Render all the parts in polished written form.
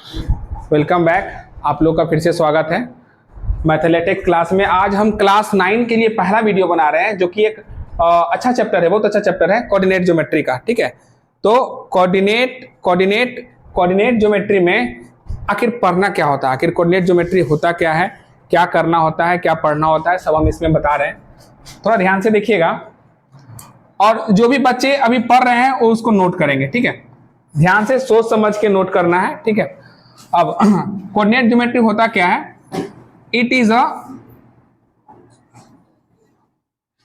Welcome back. आप लोग का फिर से स्वागत है मैथमेटिक्स क्लास में। आज हम क्लास 9 के लिए पहला वीडियो बना रहे हैं, जो कि एक अच्छा चैप्टर है, बहुत अच्छा चैप्टर है कोऑर्डिनेट ज्योमेट्री का। ठीक है, तो कोऑर्डिनेट ज्योमेट्री में आखिर पढ़ना क्या होता है, आखिर कोऑर्डिनेट ज्योमेट्री होता क्या है, क्या करना होता है, क्या पढ़ना होता है, सब हम इसमें बता रहे हैं। थोड़ा ध्यान से देखिएगा और जो भी बच्चे अभी पढ़ रहे हैं वो उसको नोट करेंगे। ठीक है, ध्यान से सोच समझ के नोट करना है। ठीक है, अब कोऑर्डिनेट ज्योमेट्री होता क्या है? It is a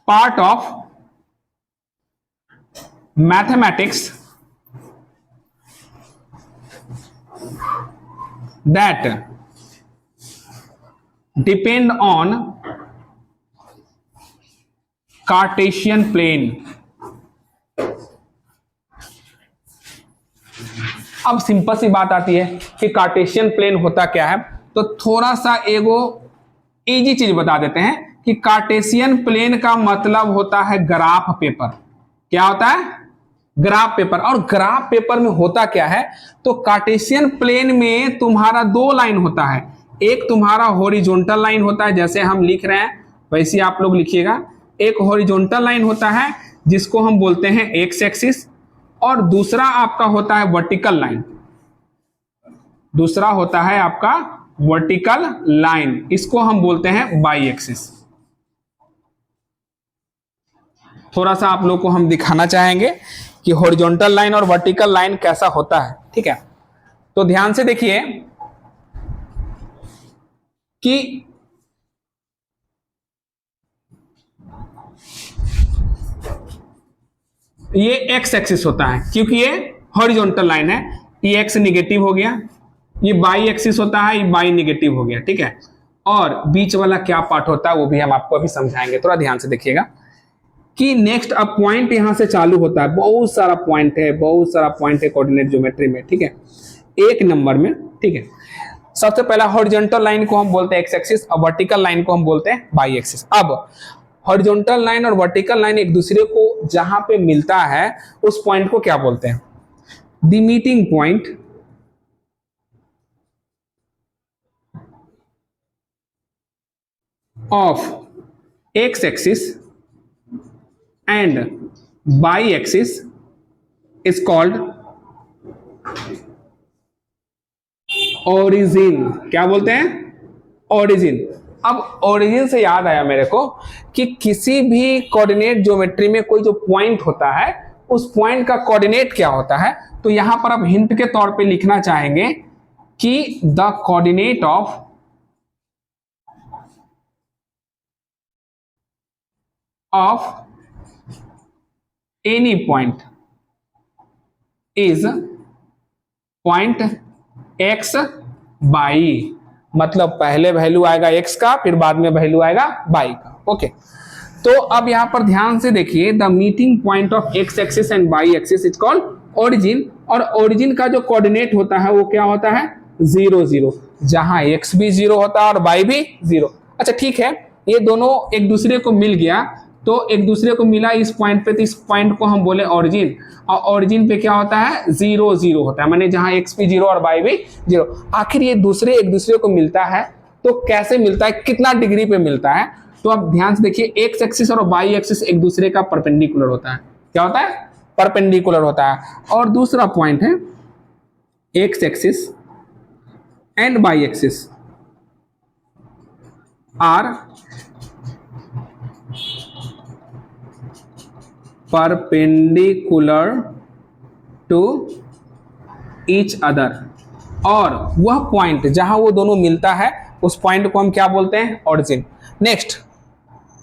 part of mathematics that depend on cartesian plane. अब सिंपल सी बात आती है कि कार्टेशियन प्लेन होता क्या है, तो थोड़ा सा एगो इजी चीज बता देते हैं कि कार्टेशियन प्लेन का मतलब होता है ग्राफ पेपर। क्या होता है? Graph paper. और ग्राफ पेपर में होता क्या है, तो कार्टेशियन प्लेन में तुम्हारा दो लाइन होता है। एक तुम्हारा हॉरिजॉन्टल लाइन होता है, जैसे हम लिख रहे हैं वैसे आप लोग लिखिएगा। एक हॉरिजॉन्टल लाइन होता है जिसको हम बोलते हैं एक्स एक्सिस, और दूसरा आपका होता है वर्टिकल लाइन। दूसरा होता है आपका वर्टिकल लाइन, इसको हम बोलते हैं वाई एक्सिस। थोड़ा सा आप लोग को हम दिखाना चाहेंगे कि हॉरिजॉन्टल लाइन और वर्टिकल लाइन कैसा होता है। ठीक है, तो ध्यान से देखिए कि ये एक्स एक्सिस होता है क्योंकि ये हॉरिजॉन्टल लाइन है, ये एक्स निगेटिव हो गया। ये बाई एक्सिस होता है, ये बाई निगेटिव हो गया। ठीक है, और बीच वाला क्या पार्ट होता है वो भी हम आपको अभी समझाएंगे। थोड़ा ध्यान से देखिएगा कि नेक्स्ट अब पॉइंट यहां से चालू होता है। बहुत सारा पॉइंट है, बहुत सारा पॉइंट है कोऑर्डिनेट ज्योमेट्री में। ठीक है, एक नंबर में। ठीक है, सबसे पहला हॉरिजॉन्टल लाइन को हम बोलते हैं एक्स एक्सिस और वर्टिकल लाइन को हम बोलते हैं बाई एक्सिस। अब हॉरिजॉन्टल लाइन और वर्टिकल लाइन एक दूसरे को जहां पे मिलता है उस पॉइंट को क्या बोलते हैं? The meeting point of x axis and y axis is called origin. क्या बोलते हैं? ओरिजिन। अब ओरिजिन से याद आया मेरे को कि किसी भी कोऑर्डिनेट ज्योमेट्री में कोई जो पॉइंट होता है उस पॉइंट का कोऑर्डिनेट क्या होता है, तो यहां पर अब हिंट के तौर पे लिखना चाहेंगे कि the coordinate of any point is point x by. मतलब पहले वैल्यू आएगा एक्स का, फिर बाद में वैल्यू आएगा बाई का। ओके, तो अब यहां पर ध्यान से देखिए, the meeting point of x axis and y axis is called origin. और ओरिजिन का जो कोऑर्डिनेट होता है वो क्या होता है? 0 0, जहां एक्स भी 0 होता है और बाई भी 0। अच्छा ठीक है, ये दोनों एक दूसरे को मिल गया, तो एक दूसरे को मिला इस पॉइंट पे, तो इस पॉइंट को हम बोले ओरिजिन। और ओरिजिन पे क्या होता है? 0 0 होता है, माने जहां एक्स भी 0 और बाई भी 0। आखिर ये एक दूसरे को मिलता है तो कैसे मिलता है, कितना डिग्री पे मिलता है? तो अब ध्यान से देखिए, एक्स एक्सिस और बाई एक्सिस एक दूसरे का परपेंडिकुलर होता है। क्या होता है? परपेंडिकुलर होता है। और दूसरा पॉइंट है x axis and y axis are perpendicular to each other. और वह पॉइंट जहां वो दोनों मिलता है उस पॉइंट को हम क्या बोलते हैं? ओरिजिन। नेक्स्ट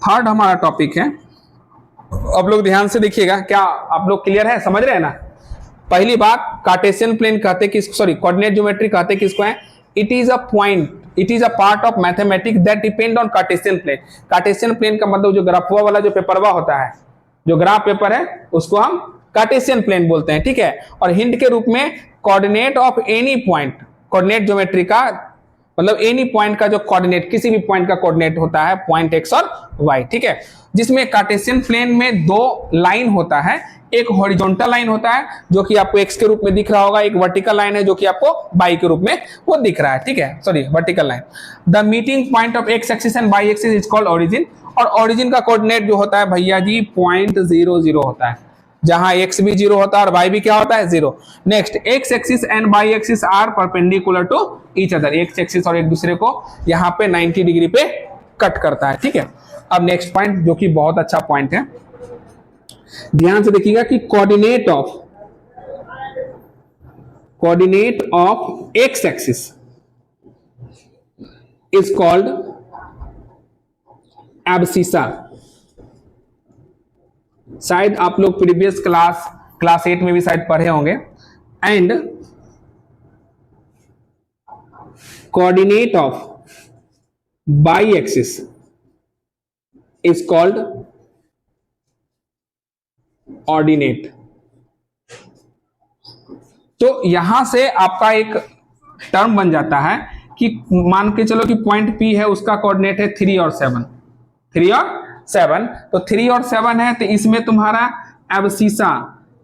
थर्ड हमारा टॉपिक है, आप लोग ध्यान से देखिएगा। क्या आप लोग क्लियर है, समझ रहे हैं ना? पहली बात, कार्टेशियन प्लेन कहते किसको, सॉरी कोऑर्डिनेट ज्योमेट्री कहते किसको है? It is a point, it is a part of mathematics that depend on cartesian plane. Cartesian plane का मतलब जो ग्राफवा वाला जो पेपरवा होता है, जो ग्राफ पेपर है, उसको हम कार्टेशियन प्लेन बोलते हैं। ठीक है, और हिंट के रूप में coordinate of any point, coordinate geometry का मतलब एनी पॉइंट का जो कोऑर्डिनेट, किसी भी पॉइंट का कोऑर्डिनेट होता है पॉइंट एक्स और वाई, ठीक है, जिसमें कार्टेशियन प्लेन में दो लाइन होता है, एक हॉरिजॉन्टल लाइन होता है जो कि आपको एक्स के रूप में दिख रहा होगा, एक वर्टिकल लाइन है जो कि आपको वाई के रूप में वो दिख रहा है, ठीक है, sorry vertical line. The meeting point of x axis and Y axis is called origin, और ओरिजिन का कोऑर्डिनेट जो होता है भैया जी पॉइंट 0 0 होता है, जहां x भी 0 होता है और y भी क्या होता है 0। Next, x axis and y axis are perpendicular to each other, x axis और एक दूसरे को यहां पे 90 डिग्री पे कट करता है, ठीक है। अब नेक्स्ट पॉइंट जो कि बहुत अच्छा पॉइंट है, ध्यान से देखिएगा कि coordinate of x axis is called abscissa. शायद आप लोग प्रीवियस क्लास 8 में भी शायद पढ़े होंगे। And coordinate of by axis is called ordinate. तो यहां से आपका एक टर्म बन जाता है कि मान के चलो कि पॉइंट P है, उसका कोऑर्डिनेट है 3 और 7, 3 और 7, तो 3 और 7 है, तो इसमें तुम्हारा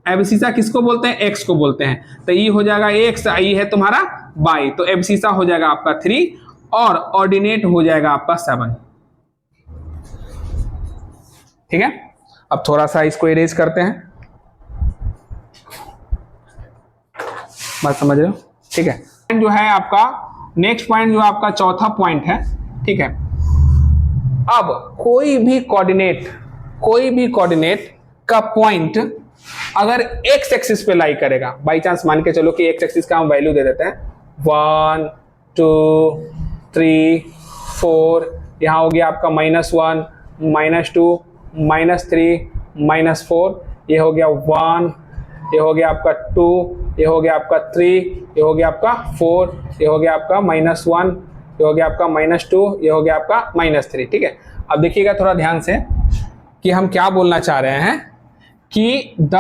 एब्सिसा किसको बोलते हैं, x को बोलते हैं, तो ये हो जाएगा x, ये है तुम्हारा y, तो एब्सिसा हो जाएगा आपका 3 और ऑर्डिनेट हो जाएगा आपका 7, ठीक है। अब थोड़ा सा इसको इरेज करते हैं, बात समझ रहे हो, ठीक है। जो है आपका नेक्स्ट पॉइंट जो आपका चौथा पॉइंट है, ठीक है। अब कोई भी कोऑर्डिनेट का पॉइंट अगर एक्स एक्सिस पे लाई करेगा, बाई चांस मान के चलो कि एक्स एक्सिस का हम वैल्यू दे देते हैं 1 2 3 4, यहां हो गया आपका -1 -2 -3 -4, ये हो गया 1, ये हो गया आपका 2, ये हो गया आपका 3, ये हो गया आपका 4, ये हो गया आपका -1, ये हो गया आपका -2, ये हो गया आपका -3, ठीक है। अब देखिएगा थोड़ा ध्यान से कि हम क्या बोलना चाह रहे हैं कि the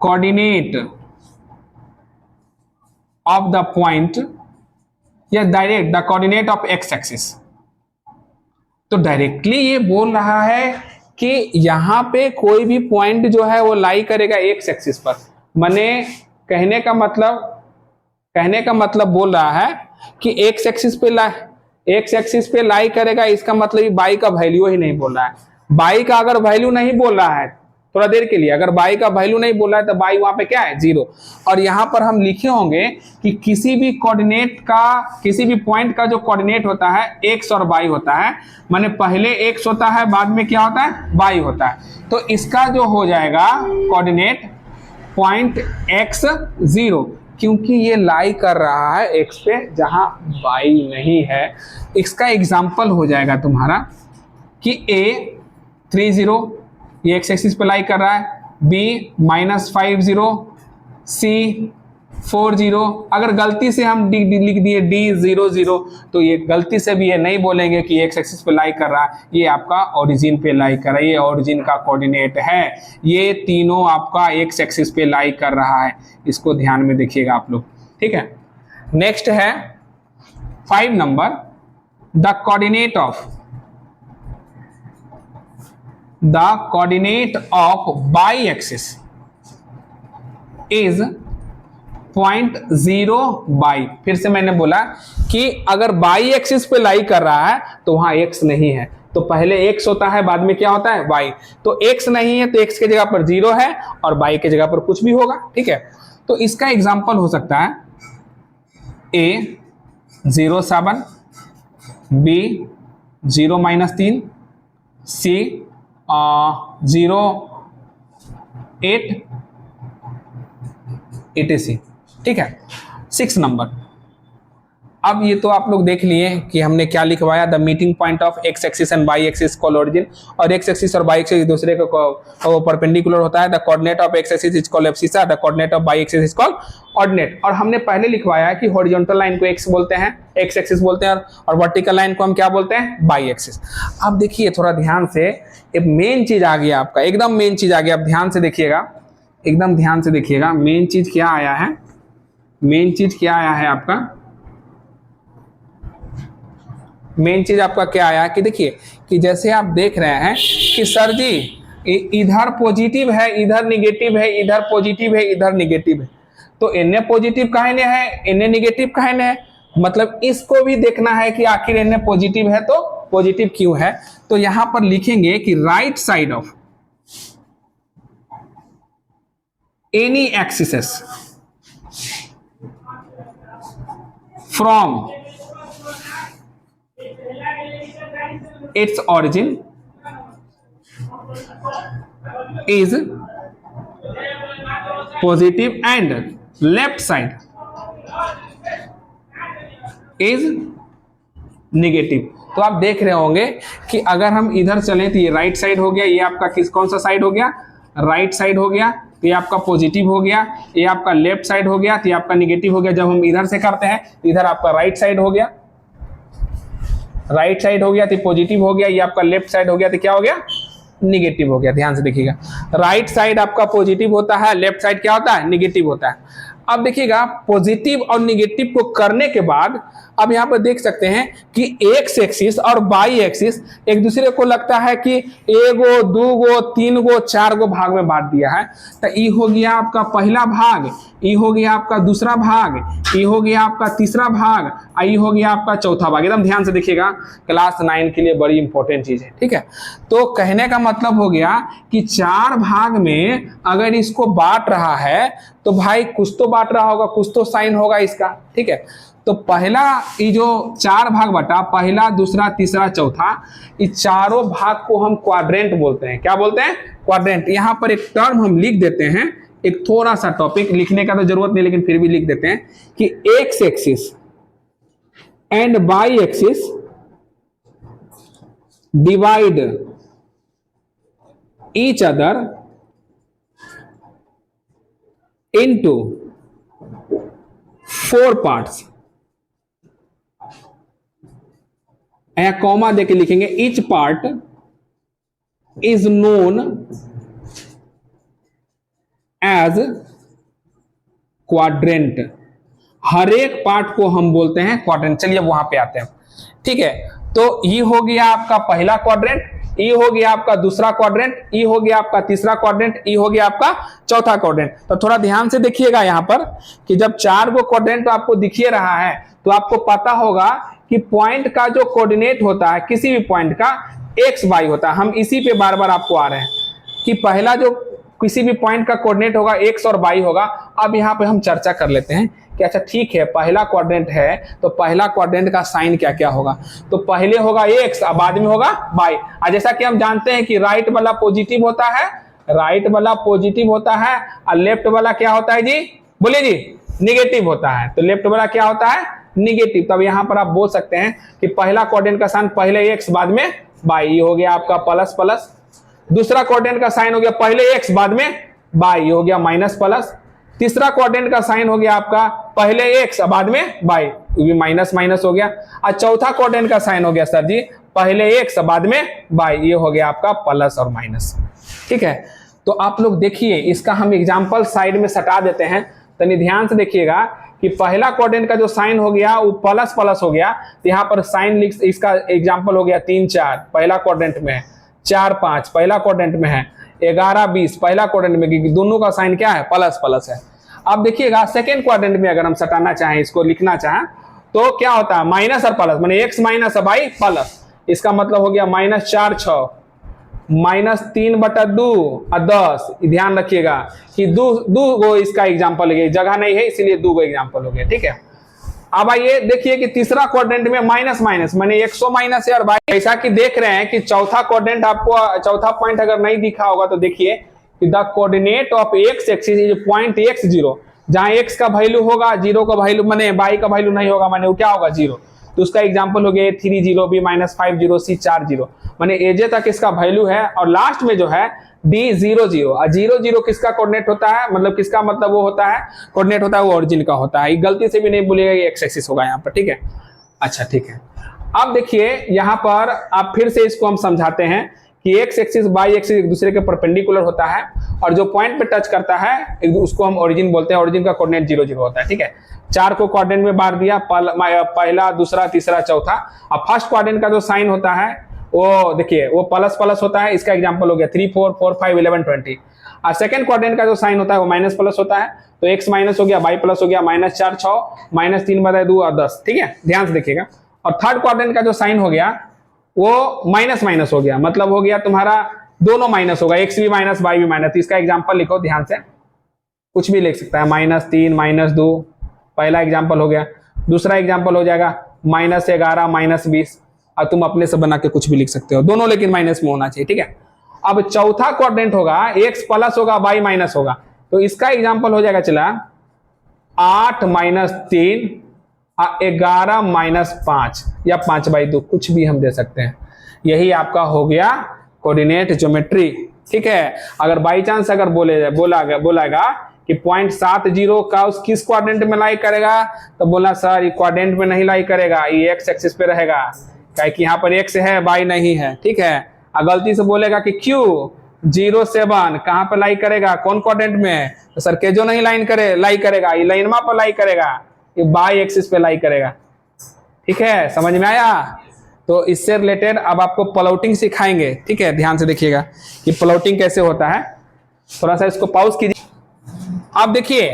coordinate of the point या direct the coordinate of x axis, तो डायरेक्टली ये बोल रहा है कि यहां पे कोई भी पॉइंट जो है वो लाई करेगा एक्स एक्सिस पर, माने कहने का मतलब बोल रहा है कि एक्स एक्सिस पे लाई करेगा, इसका मतलब बाई का वैल्यू ही नहीं बोल रहा है। बाई का अगर वैल्यू नहीं बोल रहा है थोड़ा देर के लिए, अगर बाई का वैल्यू नहीं बोल रहा है तो बाई वहां पे क्या है 0, और यहां पर हम लिखे होंगे कि किसी भी पॉइंट का जो कोऑर्डिनेट होता है एक्स और वाई होता है, माने पहले एक्स होता है बाद में क्या होता है वाई होता है, तो इसका जो हो जाएगा कोऑर्डिनेट पॉइंट x 0, क्योंकि ये लाई कर रहा है एक्स पे जहां वाई नहीं है। इसका एग्जाम्पल हो जाएगा तुम्हारा कि a 3 0 ये एक्स एक्सिस पे लाई कर रहा है, b -5 0, c 4 0, अगर गलती से हम d लिख दिए d 0 0, तो ये गलती से भी ये नहीं बोलेंगे कि एक्स एक्सिस पे लाई कर रहा है, ये आपका ओरिजिन पे लाई कर रहा है, ये ओरिजिन का कोऑर्डिनेट है, ये तीनों आपका एक्स एक्सिस पे लाई कर रहा है, इसको ध्यान में देखिएगा आप लोग, ठीक है। नेक्स्ट है 5 number, the coordinate of by axis is 0.0 by, फिर से मैंने बोला कि अगर बाई एक्सिस पे लाई कर रहा है तो वहां x नहीं है, तो पहले x होता है बाद में क्या होता है y, तो x नहीं है तो x के जगह पर 0 है और y के जगह पर कुछ भी होगा, ठीक है। तो इसका एग्जांपल हो सकता है a 0 7, b 0 -3, c 0 8 etc, ठीक है। 6 नंबर, अब ये तो आप लोग देख लिए कि हमने क्या लिखवाया, the meeting point of x axis and Y axis called origin, और एक्स एक्सिस और वाई एक्सिस एक दूसरे को परपेंडिकुलर होता है। The coordinate of x axis is called abscissa, the coordinate of y axis is called ordinate. और हमने पहले लिखवाया कि हॉरिजॉन्टल लाइन को एक्स बोलते हैं, एक्स एक्सिस बोलते हैं, और वर्टिकल लाइन को हम क्या बोलते हैं वाई एक्सिस। अब देखिए थोड़ा ध्यान से, एक मेन चीज आ गया आपका, एकदम मेन चीज आ गया, अब ध्यान से देखिएगा, एकदम ध्यान से देखिएगा, मेन चीज क्या आया है, मेन चीज क्या आया है आपका मेन चीज आपका क्या आया कि देखिए कि जैसे आप देख रहे हैं कि सर जी इधर पॉजिटिव है, इधर निगेटिव है, इधर पॉजिटिव है, इधर निगेटिव है, तो Na पॉजिटिव काहे ने है, Na निगेटिव काहे ने है, मतलब इसको भी देखना है कि आखिर Na पॉजिटिव है तो पॉजिटिव क्यों है। तो यहां पर लिखेंगे कि right side of any axis from its origin is positive and left side is negative। तो आप देख रहे होंगे कि अगर हम इधर चलें तो ये राइट साइड हो गया, ये आपका कौन सा साइड हो गया, राइट साइड हो गया, तो ये आपका पॉजिटिव हो गया, ये आपका लेफ्ट साइड हो गया, तो ये आपका निगेटिव हो गया। जब हम इधर से करते हैं तो इधर आपका राइट साइड हो गया, राइट साइड हो गया तो पॉजिटिव हो गया, ये आपका लेफ्ट साइड हो गया तो क्या हो गया, निगेटिव हो गया। ध्यान से देखिएगा, राइट साइड आपका पॉजिटिव होता है, लेफ्ट साइड क्या होता है, निगेटिव होता है। अब देखिएगा पॉजिटिव और निगेटिव को करने के बाद अब यहाँ पर देख सकते हैं कि एक्स एक्सिस और वाई एक्सिस एक दूसरे को लगता है कि एगो, दूगो, तीन गो, चार गो भाग में बांट दिया है। तो ई हो गया आपका पहला भाग, ई हो गया आपका दूसरा भाग, ई हो गया आपका तीसरा भाग, ई हो गया आपका चौथा भाग। एकदम ध्यान से देखिएगा, क्लास 9 के लिए बड़ी इंपॉर्टेंट चीज है, ठीक है। तो कहने का मतलब हो गया कि चार भाग में अगर इसको बांट रहा है तो भाई कुछ तो बांट रहा होगा, कुछ तो साइन होगा इसका, ठीक है। तो पहला ये जो चार भाग बटा, पहला, दूसरा, तीसरा, चौथा, इस चारों भाग को हम क्वाड्रेंट बोलते हैं। क्या बोलते हैं, क्वाड्रेंट। यहां पर एक टर्म हम लिख देते हैं, एक थोड़ा सा टॉपिक लिखने का तो जरूरत नहीं लेकिन फिर भी लिख देते हैं कि X axis and Y axis divide each other into 4 parts. Comma देके लिखेंगे, each part is known as quadrant. हर एक पार्ट को हम बोलते हैं क्वाड्रेंट। चलिए वहां पे आते हैं, ठीक है। तो ये हो गया आपका पहला क्वाड्रेंट, ये हो गया आपका दूसरा क्वाड्रेंट, ये हो गया आपका तीसरा क्वाड्रेंट, ये हो गया आपका चौथा क्वाड्रेंट। तो थोड़ा ध्यान से देखिएगा यहां पर कि जब चार गो क्वाड्रेंट तो आपको दिखिए रहा है तो आपको पता होगा कि पॉइंट का जो कोऑर्डिनेट होता है किसी भी पॉइंट का एक्स वाई होता है। हम इसी पे बार बार आपको आ रहे हैं कि पहला जो किसी भी पॉइंट का कोऑर्डिनेट होगा एक्स और वाई होगा। अब यहाँ पे हम चर्चा कर लेते हैं कि अच्छा ठीक है, पहला क्वाड्रेंट है तो पहला क्वाड्रेंट का साइन क्या क्या होगा। तो पहले होगा एक्स और बाद में होगा वाई। और जैसा कि हम जानते हैं कि राइट वाला पॉजिटिव होता है, राइट वाला पॉजिटिव होता है और लेफ्ट वाला क्या होता है जी, बोलिए जी, निगेटिव होता है। तो लेफ्ट वाला क्या होता है, निगेटिव। तब यहां पर आप बोल सकते हैं कि पहला क्वाड्रेंट का साइन पहले एक्स बाद में वाई, ये हो गया आपका प्लस प्लस। दूसरा क्वाड्रेंट का साइन हो गया पहले एक्स बाद में वाई, ये हो गया माइनस प्लस। तीसरा क्वाड्रेंट का साइन हो गया आपका पहले एक्स बाद में वाई, ये भी माइनस माइनस हो गया। और चौथा क्वाड्रेंट का साइन हो गया सर जी पहले एक्स बाद में वाई, ये हो गया आपका प्लस और माइनस, ठीक है। तो आप लोग देखिए, इसका हम एग्जाम्पल साइड में सटा देते हैं। तो ध्यान से देखिएगा कि पहला क्वाड्रेंट का जो साइन हो गया वो प्लस प्लस हो गया, तो यहाँ पर साइन लिख, इसका एग्जाम्पल हो गया 3 4 पहला क्वाड्रेंट में है, 4 5 पहला क्वाड्रेंट में है, 11 20 पहला क्वाड्रेंट में, क्योंकि दोनों का साइन क्या है, प्लस प्लस है। अब देखिएगा सेकेंड क्वाड्रेंट में अगर हम सटाना चाहें, इसको लिखना चाहें तो क्या होता है, माइनस और प्लस, माने एक्स माइनस वाई प्लस, इसका मतलब हो गया -4 6 -3/2 और 10। माइनस ध्यान रखिएगा कि दो गो इसका एग्जाम्पल है, जगह नहीं है इसलिए 2 गो एग्जाम्पल हो गया, ठीक है। अब आइए देखिए कि तीसरा क्वाड्रेंट में माइनस माइनस माने 100 माइनस है और वाई। ऐसा कि देख रहे हैं कि चौथा क्वाड्रेंट आपको, चौथा पॉइंट अगर नहीं दिखा होगा तो देखिए कि the coordinate of x axis is point x0। जहां x का वैल्यू होगा, 0 का वैल्यू माने y का वैल्यू नहीं होगा, माने वो क्या होगा 0। तो उसका एग्जांपल हो गया 3 0 b -5 0 c 4 0, माने एजे तक इसका वैल्यू है। और लास्ट में जो है d 0 0, और 0 0 किसका कोऑर्डिनेट होता है, मतलब किसका मतलब वो होता है, कोऑर्डिनेट होता है वो ओरिजिन का होता है। गलती से भी नहीं भूलिएगा ये एक्स एक्सिस होगा यहाँ पर, ठीक है। अच्छा ठीक है, अब देखिए यहाँ पर आप फिर से इसको हम समझाते हैं कि एक्स एक्सिस बाई एक्सिस एक दूसरे के परपेंडिकुलर होता है और जो पॉइंट पे टच करता है उसको हम ओरिजिन बोलते हैं। ओरिजिन का कोऑर्डिनेट 0 0 होता है, ठीक है। 4 को क्वाड्रेंट में बांट दिया, पहला, दूसरा, तीसरा, चौथा। अब फर्स्ट क्वाड्रेंट का जो साइन होता है वो देखिए वो प्लस प्लस होता है। इसका एग्जांपल हो गया 3 4 4 5 11 20। और सेकंड क्वाड्रेंट का जो साइन होता है वो माइनस प्लस होता है, तो x माइनस हो गया, y प्लस हो गया, -4 6 -3/2 और 10, ठीक है, ध्यान से देखिएगा। और थर्ड क्वाड्रेंट का जो साइन हो गया वो माइनस माइनस हो गया, मतलब हो गया तुम्हारा दोनों माइनस होगा, x भी माइनस y भी माइनस। इसका एग्जांपल लिखो ध्यान से, कुछ भी लिख सकता है, -3 -2 पहला एग्जांपल हो गया। दूसरा एग्जांपल हो जाएगा -11 -20, और तुम अपने से बना के कुछ भी लिख सकते हो, दोनों लेकिन माइनस में होना चाहिए, ठीक है। अब चौथा क्वाड्रेंट होगा x प्लस होगा y माइनस होगा, तो इसका एग्जांपल हो जाएगा चला 8 -3 11 -5 या 5/2, कुछ भी हम दे सकते हैं। यही आपका हो गया कोऑर्डिनेट ज्योमेट्री, ठीक है। अगर बाई चांस अगर बोलेगा कि पॉइंट 70 का उस किस क्वाड्रेंट में लाई करेगा, तो बोला सर ये क्वाड्रेंट में नहीं लाई करेगा, ये एक्स एक्सिस पे रहेगा, क्या कि यहाँ पर एक्स है वाई नहीं है, ठीक है। गलती से बोलेगा कि क्यू 07 कहाँ पे लाई करेगा, कौन क्वाड्रेंट में, तो सर के जो नहीं लाई करेगा, ये लाइनमा पर लाई करेगा, ये बाई एक्सिस पे लाई करेगा, ठीक है। समझ में आया? तो इससे रिलेटेड अब आपको प्लॉटिंग सिखाएंगे, ठीक है। ध्यान से देखिएगा कि प्लॉटिंग कैसे होता है। थोड़ा सा इसको पॉज कीजिए। अब देखिए,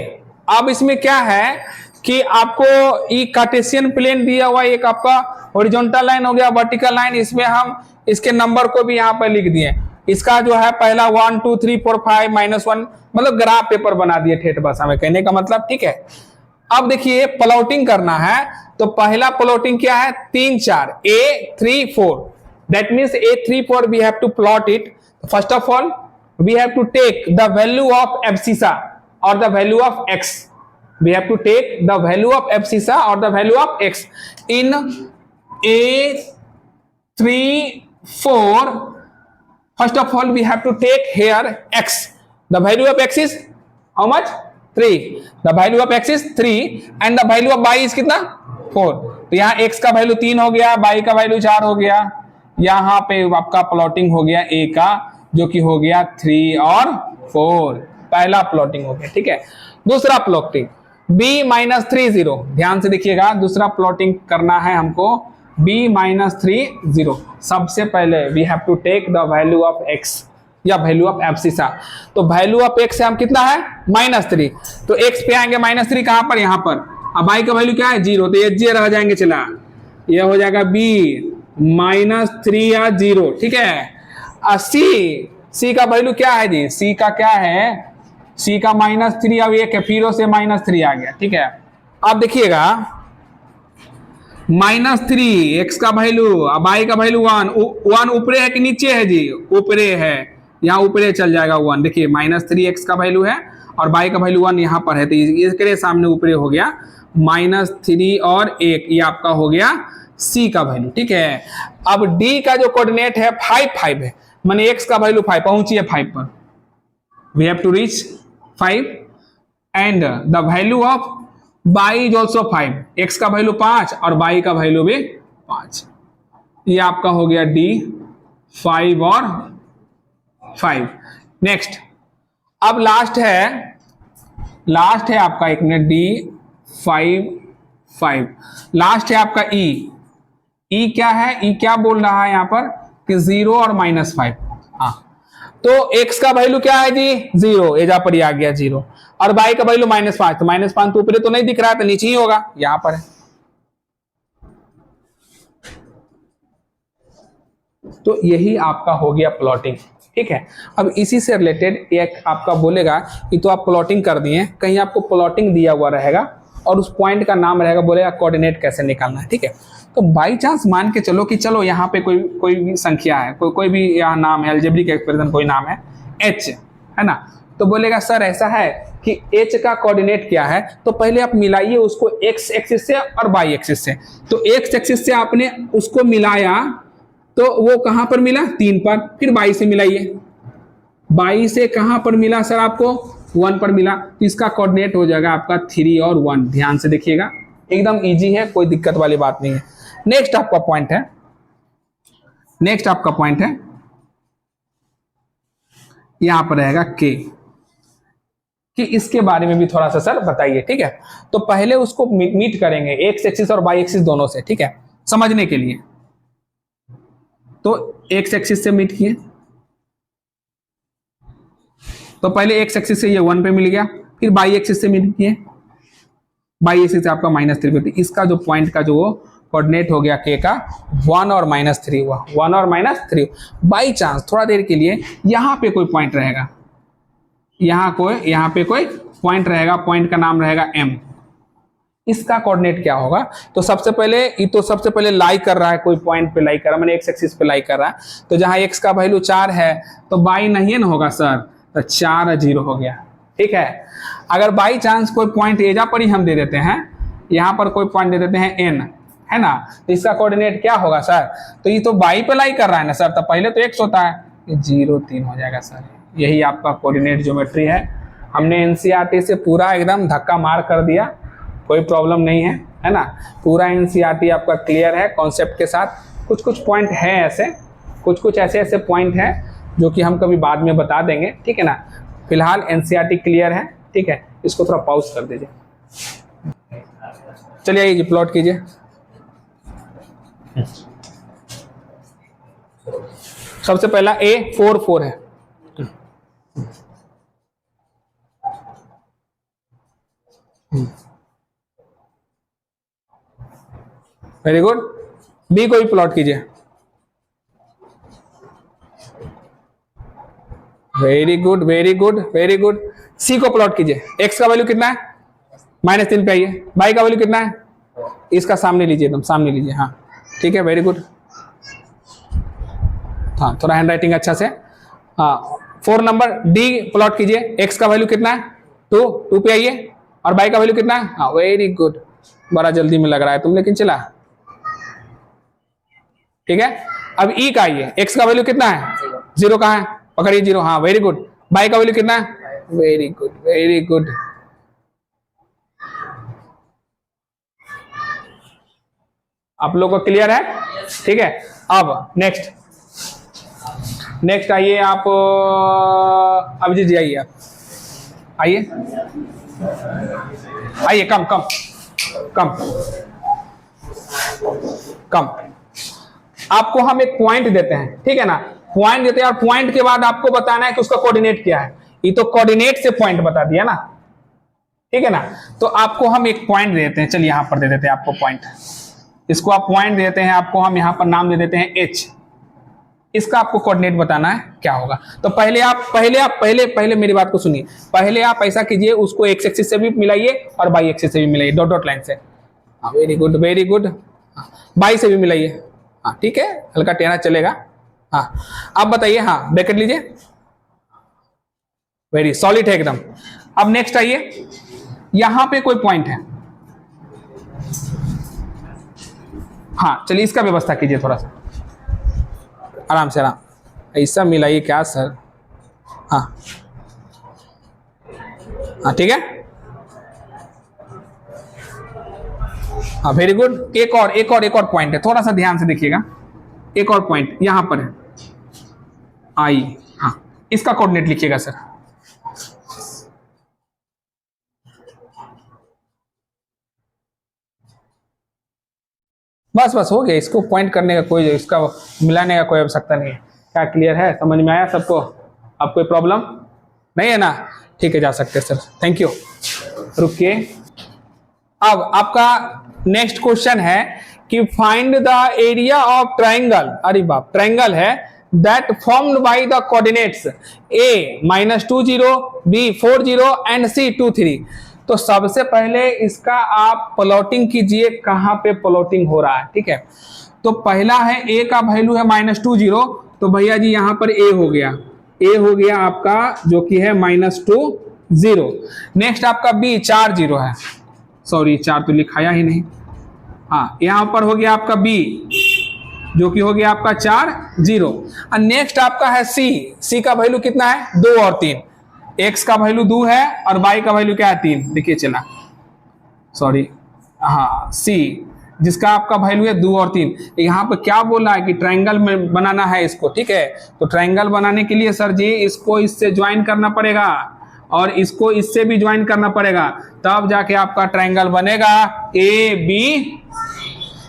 अब इसमें क्या है कि आपको ये कार्टेशियन प्लेन दिया हुआ, एक आपका हॉरिजॉन्टल लाइन हो गया, वर्टिकल लाइन, इसमें हम इसके नंबर को भी यहाँ पर लिख दिए। इसका जो है पहला 1 2 3 4 5 -1, मतलब ग्राफ पेपर बना दिए ठेठ भाषा में कहने का मतलब, ठीक है। अब देखिए प्लॉटिंग करना है, तो पहला प्लॉटिंग क्या है, 3 4 A 3 4, that means A 3 4 we have to plot it. First of all we have to take the value of abscissa और the value of x, we have to take the value of abscissa or the value of x in A3 4. First of all we have to take here x, the value of x is how much, 3, the value of x is 3 and the value of y is कितना, 4। तो यहाँ x का value 3 हो गया, y का value 4 हो गया, यहाँ पे आपका प्लॉटिंग हो गया a का जो कि हो गया 3 और 4, पहला प्लॉटिंग हो गया, ठीक है। दूसरा प्लॉटिंग b -3 0, ध्यान से देखिएगा, दूसरा प्लॉटिंग करना है हमको b -3 0। सबसे पहले we have to take the value of x या वैल्यू ऑफ एब्सिसा। तो वैल्यू ऑफ x से हम कितना है, -3, तो x पे आएंगे -3 कहां पर, यहां पर। अब y का वैल्यू क्या है, 0, तो ये जे रह जाएंगे, चला ये हो जाएगा b -3 या 0, ठीक है। c का वैल्यू क्या है जी, c का क्या है, c का -3, अब ये फिर से -3 आ गया, ठीक है। अब देखिएगा -3 x का वैल्यू, अब y का वैल्यू 1 ऊपरे है कि नीचे है जी, ऊपरे है, यहाँ ऊपरे चल जाएगा 1। देखिए -3 x का वैल्यू है और y का वैल्यू 1 यहाँ पर है, तो इसके सामने ऊपरे हो गया -3 और 1, ये आपका हो गया c का वैल्यू, ठीक है। अब d का जो कोऑर्डिनेट है 5 5 है, माने x का वैल्यू 5, पहुंचिए 5 पर, we have to reach 5 and the value of y is also 5, x का वैल्यू 5 और y का वैल्यू भी 5, ये आपका हो गया d 5 और 5। नेक्स्ट अब लास्ट है आपका, एक मिनट, d 5 5, लास्ट है आपका e क्या है, e क्या बोल रहा है यहाँ पर कि 0 और -5, हाँ। तो x का वैल्यू क्या है जी, 0, एजा पर ही आ गया 0, और y का वैल्यू -5, तो -5 तो ऊपर तो नहीं दिख रहा है, तो नीचे ही होगा, यहां पर है। तो यही आपका हो गया प्लॉटिंग, ठीक है। अब इसी से रिलेटेड एक आपका बोलेगा कि तो आप प्लॉटिंग कर दिए, कहीं आपको प्लॉटिंग दिया हुआ रहेगा और उस पॉइंट का नाम रहेगा, बोलेगा कोऑर्डिनेट कैसे निकालना है, ठीक है। तो बाई चांस मान के चलो कि चलो यहाँ पे कोई भी संख्या है, कोई भी यहाँ नाम है, अलजेब्रिक एक्सप्रेशन कोई नाम है h, है ना। तो बोलेगा सर ऐसा है कि h का कोऑर्डिनेट क्या है, तो पहले आप मिलाइए उसको x एक्सिस से और y एक्सिस से। तो x एक्सिस से आपने उसको मिलाया, तो वो कहां पर मिला, 3 पर, फिर y से मिलाइए, y से कहां पर मिला सर, आपको 1 पर मिला, तो इसका कोऑर्डिनेट हो जाएगा आपका 3 और 1। ध्यान से देखिएगा, एकदम इजी है, कोई दिक्कत वाली बात नहीं है। नेक्स्ट आपका पॉइंट है यहां पर रहेगा k, कि इसके बारे में भी थोड़ा सा सर बताइए, ठीक है। तो पहले उसको मीट करेंगे एक्स एक्सिस और वाई एक्सिस दोनों से, ठीक है, समझने के लिए। तो एक्स एक्सिस से मीट किए, तो पहले एक्स एक्सिस से ये 1 पे मिल गया, फिर वाई एक्सिस से मीट किए, वाई एक्सिस से आपका -3 पे, इसका जो पॉइंट का जो कोऑर्डिनेट हो गया k का 1 और -3 हुआ, 1 और -3। बाई चांस थोड़ा देर के लिए यहाँ पे कोई पॉइंट रहेगा, यहाँ पे कोई पॉइंट रहेगा, पॉइंट का नाम रहेगा m। इसका कोऑर्डिनेट क्या होगा? तो सबसे पहले लाई कर रहा है, कोई पॉइंट पे लाई कर रहा है, मैंने एक्स एक्सिस पे लाई कर रहा है, तो जहां x का वैल्यू 4 है तो बाई नहीं ना होगा सर, तो 4 0 हो गया, ठीक है। अगर बाई चांस कोई पॉइंट एजा पर ही हम दे देते हैं, यहाँ पर कोई पॉइंट दे देते हैं n, है ना, तो इसका कोऑर्डिनेट क्या होगा सर? तो ये तो बाई पे लाई कर रहा है ना सर, तो पहले तो x होता है, 0 3 हो जाएगा सर। यही आपका कोऑर्डिनेट ज्योमेट्री है। हमने एनसीईआरटी से पूरा एकदम धक्का मार कर दिया, कोई प्रॉब्लम नहीं है, है ना। पूरा एनसीईआरटी आपका क्लियर है कॉन्सेप्ट के साथ। कुछ पॉइंट है ऐसे, कुछ ऐसे पॉइंट हैं जो कि हम कभी बाद में बता देंगे, ठीक है ना। फिलहाल एनसीईआरटी क्लियर है, ठीक है। इसको थोड़ा पॉज कर दीजिए। चलिए ये प्लॉट कीजिए। सबसे पहला A 4 4 है, वेरी गुड। बी को भी प्लॉट कीजिए, very good very good very good. C को प्लॉट कीजिए, एक्स का वैल्यू कितना है? -3 पे आइए। बाई का वैल्यू कितना है? इसका सामने लीजिए, एकदम सामने लीजिए, हाँ ठीक है, वेरी गुड। हाँ थोड़ा हैंड राइटिंग अच्छा से। हाँ 4 नंबर डी प्लॉट कीजिए, एक्स का वैल्यू कितना है? 2 पे आइए, और बाई का वैल्यू कितना है? हाँ वेरी गुड, बड़ा जल्दी में लग रहा है तुम, लेकिन चला, ठीक है। अब ई का आइए, एक्स का वैल्यू कितना है? 0 कहाँ है? पकड़िए 0, हाँ वेरी गुड। बाई का वैल्यू कितना है? Very good very good. आप लोगों को क्लियर है, ठीक है। अब नेक्स्ट आइए आप, अभिजीत जी आइए, आप आइए कम कम कम कम। आपको हम एक पॉइंट देते हैं, ठीक है ना, पॉइंट देते हैं, और पॉइंट के बाद आपको बताना है कि उसका कोऑर्डिनेट क्या है। ये तो कोऑर्डिनेट से पॉइंट बता दिया ना, ठीक है ना। तो आपको हम एक पॉइंट देते हैं, चलिए यहां पर दे देते हैं आपको पॉइंट, इसको आप पॉइंट देते हैं, आपको हम यहां पर नाम दे देते हैं h। इसका आपको कोऑर्डिनेट बताना है क्या होगा। तो पहले मेरी बात को सुनिए। पहले आप ऐसा कीजिए, उसको एक्स एक्सिस से भी मिलाइए और बाई एक्सिस से भी मिलाइए, डॉट डॉट लाइन से। हाँ very good very good. By से भी मिलाइए, हाँ ठीक है, हल्का टेढ़ा चलेगा। हाँ आप बताइए, हाँ ब्रैकेट लीजिए, वेरी सॉलिड है एकदम। अब नेक्स्ट आइए, यहां पे कोई पॉइंट है, हाँ चलिए इसका व्यवस्था कीजिए, थोड़ा सा आराम से, आराम ऐसा मिलाइए क्या सर। हाँ हाँ ठीक है, हाँ वेरी गुड। एक और पॉइंट है, थोड़ा सा ध्यान से देखिएगा। एक और पॉइंट यहां पर है, आई, हाँ इसका कोऑर्डिनेट लिखिएगा सर। बस हो गया, इसको पॉइंट करने का कोई, इसका मिलाने का कोई आवश्यकता नहीं है। क्या क्लियर है, समझ में आया सबको? अब कोई प्रॉब्लम नहीं है ना? ठीक है, जा सकते हैं सर, थैंक यू। रुकिए, अब आपका नेक्स्ट क्वेश्चन है कि find the area of triangle. अरे बाप, ट्राइंगल है that formed by the coordinates a -20, b 40 and c 23। तो सबसे पहले इसका आप प्लॉटिंग कीजिए, कहां पे प्लॉटिंग हो रहा है, ठीक है। तो पहला है a का वैल्यू है -20, तो भैया जी यहां पर a हो गया आपका, जो कि है -20। नेक्स्ट आपका b 4 0 है, सॉरी 4 तो लिखाया ही नहीं। हाँ यहां पर हो गया आपका b, जो कि हो गया आपका 4 0। और नेक्स्ट आपका है c का वैल्यू कितना है? 2 और 3। x का वैल्यू 2 है और y का वैल्यू क्या है? 3। देखिए चला, सॉरी, हाँ c जिसका आपका वैल्यू है 2 और 3। यहाँ पे क्या बोल रहा है कि ट्रायंगल में बनाना है इसको, ठीक है। तो ट्रायंगल बनाने के लिए सर जी इसको इससे ज्वाइन करना पड़ेगा और इसको इससे भी ज्वाइन करना पड़ेगा, तब जाके आपका ट्रायंगल बनेगा ए बी।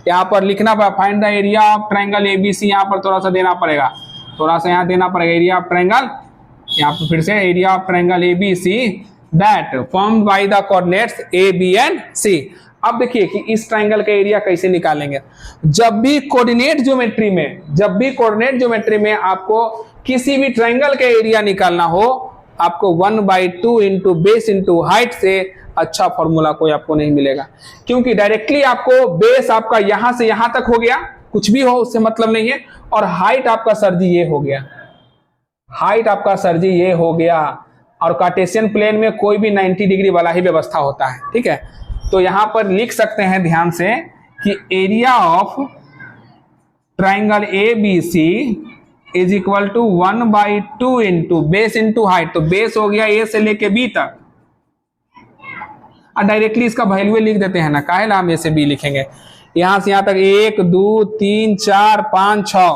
यहाँ पर लिखना पड़ेगा find the area of triangle A B C, यहाँ पर थोड़ा सा देना पड़ेगा, थोड़ा सा यहाँ देना पड़ेगा एरिया ऑफ ट्रायंगल। यहाँ पर फिर से area of triangle A B C that formed by the coordinates A B and C. अब देखिए कि इस ट्रायंगल का एरिया कैसे निकालेंगे। जब भी कोऑर्डिनेट ज्योमेट्री में आपको किसी भी ट्रायंगल का एरिया निकालना हो, आपको 1/2 इंटू बेस इंटू हाइट से अच्छा फॉर्मूला कोई आपको नहीं मिलेगा, क्योंकि डायरेक्टली आपको बेस आपका यहां से यहां तक हो गया, कुछ भी हो उससे मतलब नहीं है, और हाइट आपका सर जी ये हो गया, हाइट आपका सर जी ये हो गया। और कार्टेशियन प्लेन में कोई भी 90 डिग्री वाला ही व्यवस्था होता है, ठीक है। तो यहां पर लिख सकते हैं ध्यान से कि area of triangle A B C is equal to 1/2 into base into height. तो बेस हो गया ए से लेके बी तक, और डायरेक्टली इसका वैल्यू लिख देते हैं ना, काहे ना हम ए से बी लिखेंगे। यहां से यहां तक 1 2 3 4 5 6,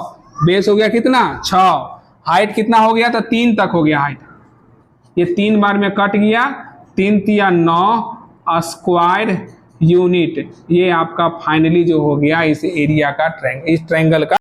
बेस हो गया कितना 6, हाइट कितना हो गया तो 3 तक हो गया हाइट। ये 3 बार में कट गया, 3 तिया 9 स्क्वायर यूनिट। ये आपका फाइनली जो हो गया इस एरिया का इस ट्रायंगल का